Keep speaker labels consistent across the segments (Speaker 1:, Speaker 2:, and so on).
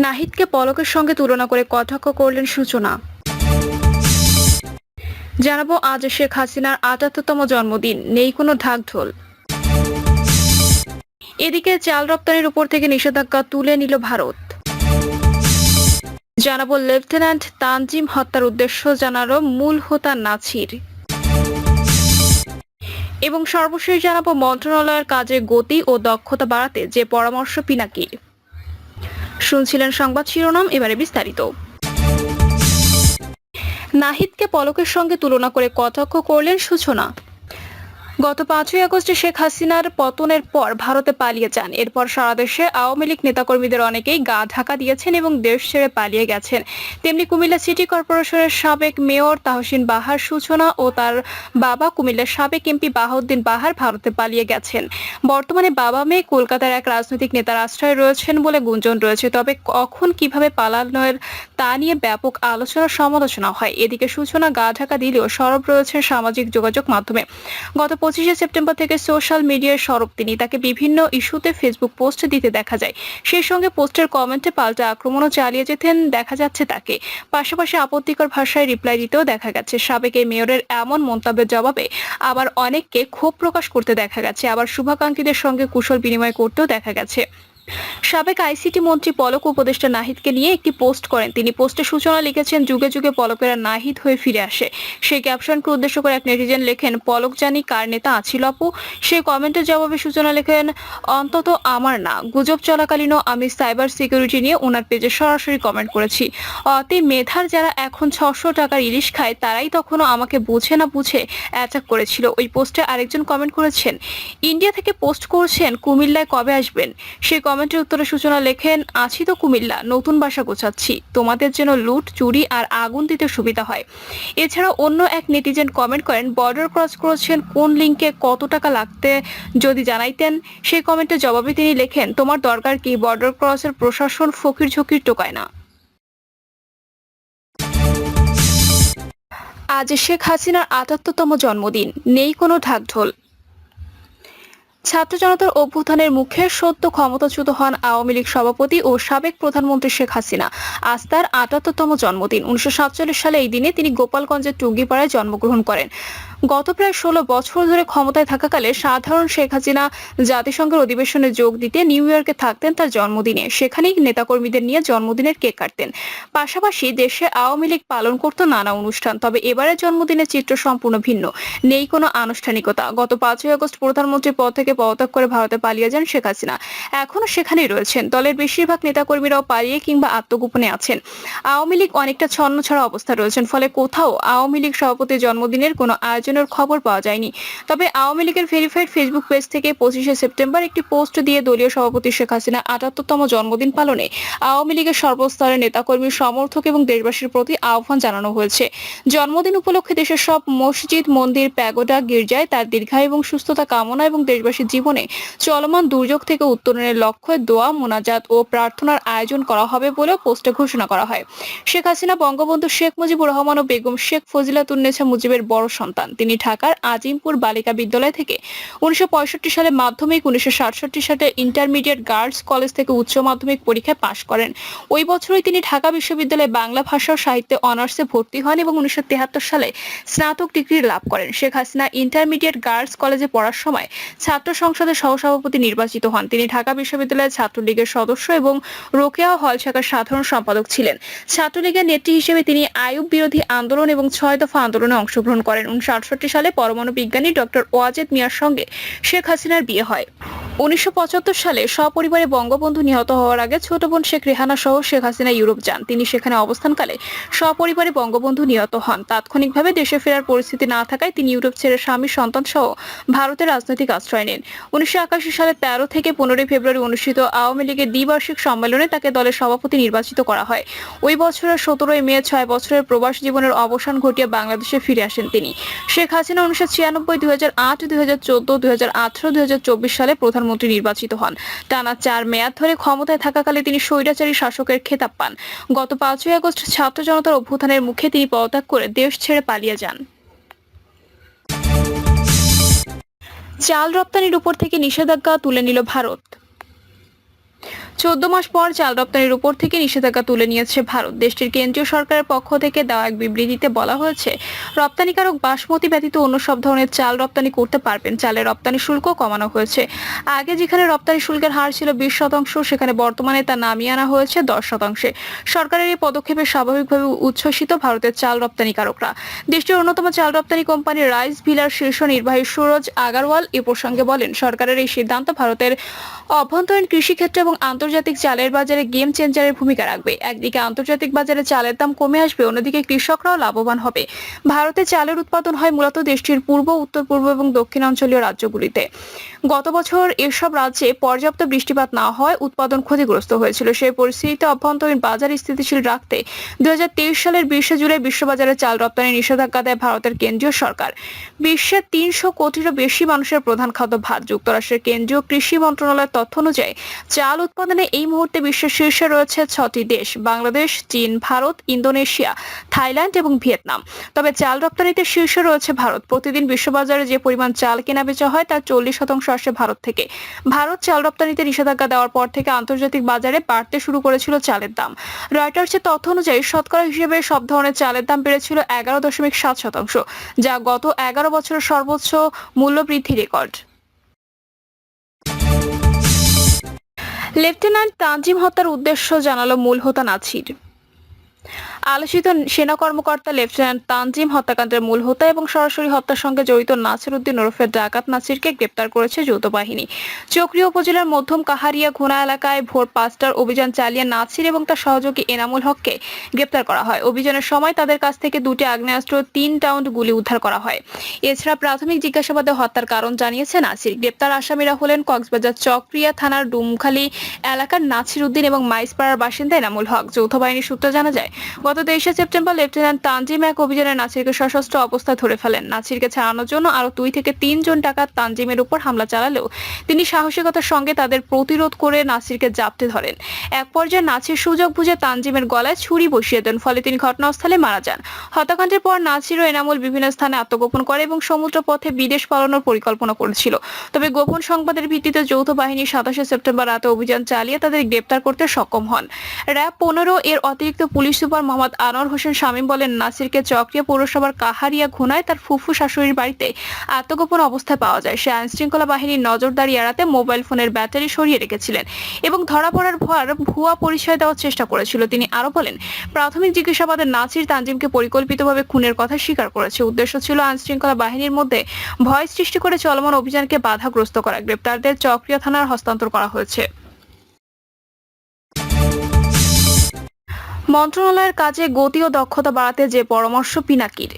Speaker 1: নাহিদকে পলকের সঙ্গে তুলনা করে কটাক্ষ করলেন সূচনা। জানাবো আজ শেখ হাসিনার ৭৮তম জন্মদিন, নেই কোনো ঢাকঢোল। এদিকে চাল রপ্তানির উপর থেকে নিষেধাজ্ঞা তুলে নিল ভারত। জানাবো লেফটেন্যান্ট তানজিম হত্যার উদ্দেশ্য জানালো মূল হোতা নাছির। এবং সর্বশেষ জানাবো মন্ত্রণালয়ের কাজে গতি ও দক্ষতা বাড়াতে যে পরামর্শ পিনাকির। শুনছিলেন সংবাদ শিরোনাম, এবারে বিস্তারিত। নাহিদকে পলকের সঙ্গে তুলনা করে কটাক্ষ করলেন সূচনা। গত ৫ই আগস্টে শেখ হাসিনার পতনের পর ভারতে পালিয়ে যান। এরপর সারা দেশে আওয়ামী লীগ নেতাকর্মীদের অনেকেই গা ঢাকা দিয়েছেন এবং দেশ ছেড়ে পালিয়ে গেছেন। তেমনি কুমিল্লা সিটি কর্পোরেশনের সাবেক মেয়র তাহসিন বাহার সূচনা ও তার বাবা কুমিল্লার সাবেক এমপি বাহাউদ্দিন বাহার ভারতে পালিয়ে গেছেন। বর্তমানে বাবা মেয়ে কলকাতার এক রাজনৈতিক নেতার আশ্রয়ে রয়েছেন বলে গুঞ্জন রয়েছে। তবে কখন কিভাবে পালানোর তা নিয়ে ব্যাপক আলোচনা সমালোচনা হয়। এদিকে সূচনা গা ঢাকা দিলেও সরব রয়েছেন সামাজিক যোগাযোগ মাধ্যমে। গত 25শে সেপ্টেম্বর থেকে সোশ্যাল মিডিয়ায় সরব তিনি। তাকে বিভিন্ন ইস্যুতে ফেসবুক পোস্ট দিতে দেখা যায়। সেই সঙ্গে পোস্টের কমেন্টে পাল্টা আক্রমণও চালিয়ে যেতেন দেখা যাচ্ছে তাকে। পাশাপাশি আপত্তিকর ভাষায় রিপ্লাই দিতেও দেখা গেছে। সাবেক এই মেয়রের এমন মন্তব্যের জবাবে আবার অনেককে ক্ষোভ প্রকাশ করতে দেখা গেছে, আবার শুভাকাঙ্ক্ষীদের সঙ্গে কুশল বিনিময় করতেও দেখা গেছে। সাবেক আইসিটি মন্ত্রী পলক উপদেষ্টা নাহিদকে নিয়ে একটি পোস্ট করেন তিনি। পোস্টে সূচনা লিখেছেন, যুগে যুগে পলকেরা নাহিদ হয়ে ফিরে আসে। সেই ক্যাপশনকে উদ্দেশ্য করে এক নেটিজেন লেখেন, পলক জানি কার নেতা আছিল আপু। সেই কমেন্টের জবাবে সূচনা লেখেন, অন্তত আমার না। গুজব চলাকালীনও আমি সাইবার সিকিউরিটি নিয়ে ওনার পেজে সরাসরি কমেন্ট করেছি। অতি মেধার যারা এখন ৬০০ টাকার ইলিশ খায় তারাই তখনও আমাকে বুঝে না বুঝে অ্যাটাক করেছিল। ওই পোস্টে আরেকজন কমেন্ট করেছেন, ইন্ডিয়া থেকে পোস্ট করছেন, কুমিল্লায় কবে আসবেন? সেই কমেন্টের উত্তরে সূচনা লেখেন, আছি তো কুমিল্লা, নতুন বাসা গোছাচ্ছি, তোমাদের যেন লুট চুরি আর আগুন দিতে সুবিধা হয়। এছাড়া অন্য এক নেটিজেন কমেন্ট করেন, বর্ডার ক্রস করেছেন কোন লিঙ্কে কত টাকা লাগতে যদি জানাইতেন। সেই কমেন্টের জবাবে তিনি লেখেন, তোমার দরকার কি? বর্ডার ক্রসের প্রশাসন ফকির ঝকির টোকায় না। আজ শেখ হাসিনার ৭৮তম জন্মদিন, নেই কোনো ঢাকঢোল। ছাত্র জনতার অভ্যুত্থানের মুখে সদ্য ক্ষমতাচ্যুত হন আওয়ামী লীগ সভাপতি ও সাবেক প্রধানমন্ত্রী শেখ হাসিনা। আজ তার ৭৮তম জন্মদিন। ১৯৪৭ সালে এই দিনে তিনি গোপালগঞ্জের টুঙ্গিপাড়ায় জন্মগ্রহণ করেন। গত প্রায় ১৬ বছর ধরে ক্ষমতায় থাকাকালে সাধারণ শেখ হাসিনা জাতিসংঘের অধিবেশনে যোগ দিতে নিউ ইয়র্কে থাকতেন তার জন্মদিনে। সেখানেই নেতাকর্মীদের নিয়ে জন্মদিনের কেক কাটতেন। পাশাপাশি দেশে আওয়ামী লীগ পালন করত নানা অনুষ্ঠান। তবে এবারের জন্মদিনের চিত্র সম্পূর্ণ ভিন্ন, নেই কোনো আনুষ্ঠানিকতা। গত ৫ই আগস্ট প্রধানমন্ত্রীর পদ থেকে পদত্যাগ করে ভারতে পালিয়ে যান শেখ হাসিনা। এখনো সেখানেই রয়েছেন। দলের বেশিরভাগ নেতাকর্মীরাও পালিয়ে কিংবা আত্মগোপনে আছেন। আওয়ামী লীগ অনেকটা ছন্নছাড়া অবস্থা রয়েছেন। ফলে কোথাও আওয়ামী লীগ সভাপতির জন্মদিনের কোনো আয়োজনের খবর পাওয়া যায়নি। তবে আওয়ামী লীগের ভেরিফাইড ফেসবুক পেজ থেকে 25শে সেপ্টেম্বর একটি পোস্ট দিয়ে দলীয় সভাপতি শেখ হাসিনা ৭৮তম জন্মদিন পালনে আওয়ামী লীগের সর্বস্তরের নেতাকর্মী, সমর্থক এবং দেশবাসীর প্রতি আহ্বান জানানো হয়েছে। জন্মদিন উপলক্ষে দেশের সব মসজিদ, মন্দির, প্যাগোডা, গির্জায় তার দীর্ঘায়ু এবং সুস্থতা কামনা এবং দেশবাসীর জীবনে চলমান দুর্যোগ থেকে উত্তরণের লক্ষ্যে দোয়া, মোনাজাত ও প্রার্থনার আয়োজন করা হবে বলেও পোস্টে ঘোষণা করা হয়। শেখ হাসিনা বঙ্গবন্ধু শেখ মুজিবুর রহমান ও বেগম শেখ ফজিলাতুন্নেছা মুজিবের বড় সন্তান। তিনি ঢাকার আজিমপুর বালিকা বিদ্যালয় থেকে ১৯৬৫ সালে মাধ্যমিক, ১৯৬৭ সালে ইন্টারমিডিয়েট গার্লস কলেজ থেকে উচ্চ মাধ্যমিক পরীক্ষায় পাশ করেন। ওই বছরই তিনি ঢাকা বিশ্ববিদ্যালয়ে বাংলা ভাষা ও সাহিত্যে অনার্সে ভর্তি হন এবং ১৯৭৩ সালে স্নাতক ডিগ্রি লাভ করেন। শেখ হাসিনা ইন্টারমিডিয়েট গার্লস কলেজে পড়ার সময় ছাত্র সংসদের সহসভাপতি নির্বাচিত হন। তিনি ঢাকা বিশ্ববিদ্যালয়ের ছাত্রলীগের সদস্য এবং রোকেয়া হল শাখার সাধারণ সম্পাদক ছিলেন। ছাত্রলীগের নেত্রী হিসেবে তিনি আইয়ুব বিরোধী আন্দোলন এবং ৬ দফা আন্দোলনে অংশগ্রহণ করেন। ১৯৬৮ সালে পরমাণু বিজ্ঞানী ডক্টর ওয়াজেদ মিয়ার সঙ্গে শেখ হাসিনার বিয়ে হয়। ১৯৭৫ সালে সপরিবারে বঙ্গবন্ধু নিহত হওয়ার আগে ছোট বোন শেখ রেহানা সহ শেখ হাসিনা ইউরোপ যান। তিনি সেখানে অবস্থানকালে সপরিবারে বঙ্গবন্ধু নিহত হন। তাৎক্ষণিকভাবে দেশে ফেরার পরিস্থিতি না থাকায় তিনি ইউরোপ ছেড়ে স্বামী, সন্তান সহ ভারতের রাজনৈতিক আশ্রয় নেন। ১৯৮১ সালে ১৩ থেকে ১৫ ফেব্রুয়ারি অনুষ্ঠিত আওয়ামী লীগের দ্বিবার্ষিক সম্মেলনে তাকে দলের সভাপতি নির্বাচিত করা হয়। ওই বছরের ১৭ মে ৬ বছরের প্রবাস জীবনের অবসান ঘটিয়ে বাংলাদেশে ফিরে আসেন তিনি। শেখ হাসিনা ১৯৯৬, ২০০৮, ২০১৪, ২০১৮, ২০২৪ সালে প্রধানমন্ত্রী নির্বাচিত হন। টানা ৪ মেয়াদ ধরে ক্ষমতায় থাকাকালে তিনি স্বৈরাচারী শাসকের খেতাব পান। গত ৫ই আগস্ট ছাত্র জনতার অভ্যুত্থানের মুখে তিনি পদত্যাগ করে দেশ ছেড়ে পালিয়ে যান। চাল রপ্তানির উপর থেকে নিষেধাজ্ঞা তুলে নিল ভারত। 14 মাস পর চাল রপ্তানির উপর থেকে নিষেধাজ্ঞা তুলে নিয়েছে ভারত। দেশটির কেন্দ্রীয় সরকারের পক্ষ থেকে দেওয়া এক বিবৃতিতে বলা হয়েছে, রপ্তানিকারক বাসমতি ব্যতীত অন্য সব ধরনের চাল রপ্তানি করতে পারবেন। চালের রপ্তানি শুল্ক কমানো হয়েছে। আগে যেখানে রপ্তানি শুল্কের হার ছিল 20%, সেখানে বর্তমানে তা নামিয়ে আনা হয়েছে 10%। সরকারের এই পদক্ষেপে স্বাভাবিকভাবে উচ্ছ্বসিত ভারতের চাল রপ্তানিকারকরা। দেশটির অন্যতম চাল রপ্তানি কোম্পানি রাইস ভিলার শীর্ষ নির্বাহী সুরজ আগারওয়াল এ প্রসঙ্গে বলেন, সরকারের এই সিদ্ধান্ত ভারতের অভ্যন্তরীণ কৃষিক্ষেত্র এবং আন্তর্জাতিক চালের বাজারে গেম চেঞ্জারের ভূমিকা রাখবে। একদিকে আন্তর্জাতিক বাজারে চালের দাম কমে আসবে, অন্যদিকে কৃষকরাও লাভবান হবে। ভারতে চালের উৎপাদন হয় মূলত দেশটির পূর্ব, উত্তর পূর্ব এবং দক্ষিণাঞ্চলীয় রাজ্যগুলিতে। গত বছর এসব রাজ্যে পর্যাপ্ত বৃষ্টিপাত না হওয়ায় উৎপাদন ক্ষতিগ্রস্ত হয়েছিল। সেই পরিস্থিতিতে অভ্যন্তরীণ বাজার স্থিতিশীল রাখতে 2023 সালের 20 জুলাই বিশ্ববাজারে চাল রপ্তানি নিষেধাজ্ঞা দেয় ভারতের কেন্দ্রীয় সরকার। বিশ্বের 300 কোটিরও বেশি মানুষের প্রধান খাদ্য ভাত। যুক্তরাষ্ট্রের কেন্দ্রীয় কৃষি মন্ত্রণালয়ের তথ্য অনুযায়ী চাল উৎপাদনে এই মুহূর্তে বিশ্বের শীর্ষে রয়েছে 6টি দেশ: বাংলাদেশ, চীন, ভারত, ইন্দোনেশিয়া, থাইল্যান্ড এবং ভিয়েতনাম। তবে চাল রপ্তানিতে শীর্ষে রয়েছে ভারত। প্রতিদিন বিশ্ববাজারে যে পরিমাণ চাল কেনা বেচা হয় তার 40% আসে ভারত থেকে। ভারত চাল রপ্তানিতে নিষেধাজ্ঞা দেওয়ার পর থেকে আন্তর্জাতিক বাজারে বাড়তে শুরু করেছিল চালের দাম। রয়টার্সের তথ্য অনুযায়ী শতকরা হিসেবে সব ধরনের চালের দাম বেড়েছিল 11.7%, যা গত 11 বছরের সর্বোচ্চ মূল্য বৃদ্ধি রেকর্ড। লেফটেন্যান্ট তানজিম হত্যার উদ্দেশ্য জানালো মূল হোতা নাছির। আলোচিত সেনা কর্মকর্তা লেফটেন্যান্ট তানজিম হত্যাকাণ্ডের মূল হোতা এবং সরাসরি হত্যার সঙ্গে জড়িত নাছির উদ্দিন ওরফে ডাকাত নাছিরকে গ্রেপ্তার করেছে যৌথ বাহিনী। চকরিয়া উপজেলার মধ্যম কাহারিয়া ঘোনা এলাকায় ভোর 5টার অভিযান চালিয়ে নাছির এবং তার সহযোগী এনামুল হককে গ্রেপ্তার করা হয়। অভিযানের সময় তাদের কাছ থেকে 2টি আগ্নেয়াস্ত্র, 3 রাউন্ড গুলি উদ্ধার করা হয়। এছাড়া প্রাথমিক জিজ্ঞাসাবাদে হত্যার কারণ জানিয়েছে নাছির। গ্রেপ্তার আসামিরা হলেন কক্সবাজার চকরিয়া থানার ডুমখালী এলাকার নাছির উদ্দিন এবং মাইজপাড়ার বাসিন্দা এনামুল হক। যৌথ বাহিনীর সূত্রে জানা যায়, গত 23 সেপ্টেম্বর লেফটেন্যান্ট তানজিম এক অভিযানে নাছিরকে সশস্ত্র অবস্থায় ধরে ফেলেন। নাছিরকে ছাড়ানোর জন্য আরো 2 থেকে 3 জন ডাকাত তানজিমের উপর হামলা চালালেও তিনি সাহসিকতার সঙ্গে তাদের প্রতিরোধ করে নাছিরকে জাপটে ধরেন। এক পর্যায়ে নাছির সুযোগ বুঝে তানজিমের গলায় ছুরি বসিয়ে দেন, ফলে তিনি ঘটনাস্থলে মারা যান। হত্যাকাণ্ডের পর নাছির ও এনামুল বিভিন্ন স্থানে আত্মগোপন করে এবং সমুদ্র পথে বিদেশ পালানোর পরিকল্পনা করেছিল। তবে গোপন সংবাদের ভিত্তিতে যৌথ বাহিনী 27 সেপ্টেম্বর রাতে অভিযান চালিয়ে তাদের গ্রেপ্তার করতে সক্ষম হন। র্যাব 15 এর অতিরিক্ত পুলিশ সুপার মোহাম্মদ আনোয়ার হোসেন শামীম বলেন, নাছিরকে চকরিয়া পৌরসভার কাহারিয়া ঘোনায় তার ফুফু শাশুড়ির বাড়িতে আত্মগোপন অবস্থায় পাওয়া যায়। সে আইনশৃঙ্খলা বাহিনীর নজরদারি এড়াতে মোবাইল ফোনের ব্যাটারি সরিয়ে রেখেছিলেন এবং ধরা পড়ার ভয় ভুয়া পরিচয় দেওয়ার চেষ্টা করেছিল। তিনি আরো বলেন, প্রাথমিক জিজ্ঞাসাবাদে নাছির তানজিমকে পরিকল্পিতভাবে খুনের কথা স্বীকার করেছে। উদ্দেশ্য ছিল আইনশৃঙ্খলা বাহিনীর মধ্যে ভয় সৃষ্টি করে চলমান অভিযানকে বাধাগ্রস্ত করা। গ্রেপ্তারদের চকরিয়া থানার হস্তান্তর করা হয়েছে। মন্ত্রণালয়ের কাজে গতি ও দক্ষতা বাড়াতে যে পরামর্শ পিনাকির।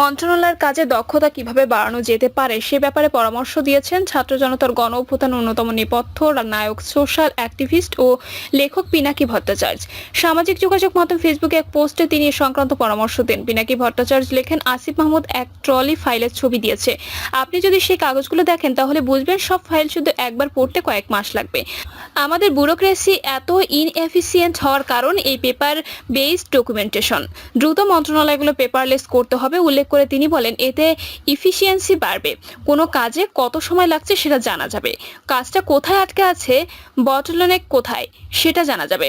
Speaker 1: মন্ত্রণালয়ের কাজে দক্ষতা কিভাবে বাড়ানো যেতে পারে সে ব্যাপারে পরামর্শ দিয়েছেন ছাত্র জনতার গণ অভ্যুত্থান অন্যতম নেপথ্য নায়ক, সোশ্যাল অ্যাক্টিভিস্ট ও লেখক পিনাকি ভট্টাচার্য। সামাজিক যোগাযোগ মাধ্যম ফেসবুকে এক পোস্টে তিনি এ সংক্রান্ত পরামর্শ দেন। পিনাকি ভট্টাচার্য লেখেন, আসিফ মাহমুদ এক ট্রলি ফাইলের ছবি দিয়েছে। আপনি যদি সেই কাগজগুলো দেখেন তাহলে বুঝবেন সব ফাইল শুধু একবার পড়তে কয়েক মাস লাগবে। আমাদের ব্যুরোক্রেসি এত ইনএফিসিয়েন্ট হওয়ার কারণ এই পেপার বেসড ডকুমেন্টেশন। দ্রুত মন্ত্রণালয়গুলো পেপারলেস করতে হবে। উল্লেখ করে তিনি বলেন, এতে ইফিসিয়েন্সি বাড়বে, কোনো কাজে কত সময় লাগছে সেটা জানা যাবে, কাজটা কোথায় আটকে আছে, বটলনেক কোথায় সেটা জানা যাবে,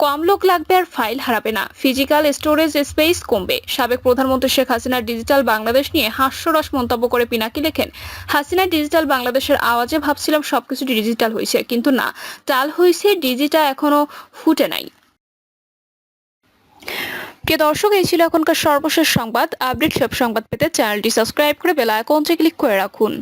Speaker 1: কম লোক লাগবে আর ফাইল হারাবে না, ফিজিক্যাল স্টোরেজ স্পেস কমবে। সাবেক প্রধানমন্ত্রী শেখ হাসিনার ডিজিটাল বাংলাদেশ নিয়ে হাস্যরস মন্তব্য করে পিনাকি লেখেন, হাসিনার ডিজিটাল বাংলাদেশের আওয়াজে ভাবছিলাম সবকিছু ডিজিটাল হয়েছে, কিন্তু না, টাল হয়েছে, ডিজিটা এখনো ফুটে নাই। প্রিয় দর্শক, এই ছিল এখনকার সর্বশেষ সংবাদ। আপডেট সব সংবাদ পেতে চ্যানেলটি সাবস্ক্রাইব করে বেল আইকনটি ক্লিক করে রাখুন।